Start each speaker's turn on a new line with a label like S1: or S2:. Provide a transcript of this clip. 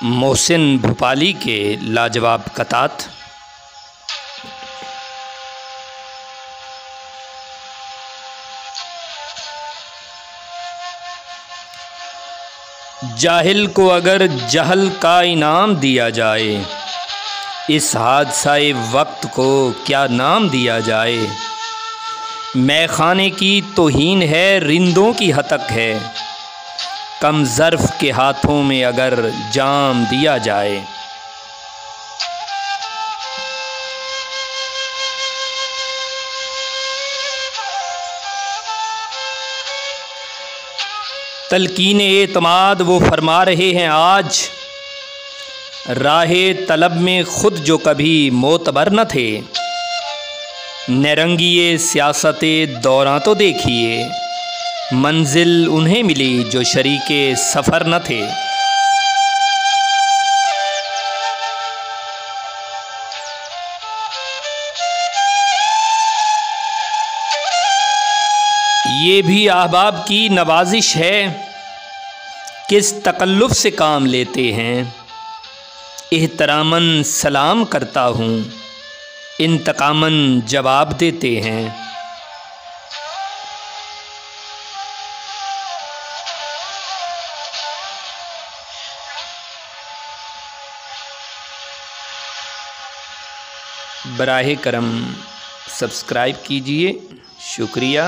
S1: मोहसिन भोपाली के लाजवाब कतात। जाहिल को अगर जहल का इनाम दिया जाए, इस हादसाए वक्त को क्या नाम दिया जाए। मैखाने की तौहीन है, रिंदों की हतक है, कम ज़र्फ़ के हाथों में अगर जाम दिया जाए। तलकीन एतमाद वो फरमा रहे हैं आज, राहे तलब में खुद जो कभी मोतबर न थे। नरंगिए सियासते दौरां तो देखिए, मंजिल उन्हें मिली जो शरीके सफ़र न थे। ये भी अहबाब की नवाजिश है, किस तकल्लुफ़ से काम लेते हैं। एहतरामन सलाम करता हूँ, इंतकामन जवाब देते हैं। बराहे करम सब्सक्राइब कीजिए। शुक्रिया।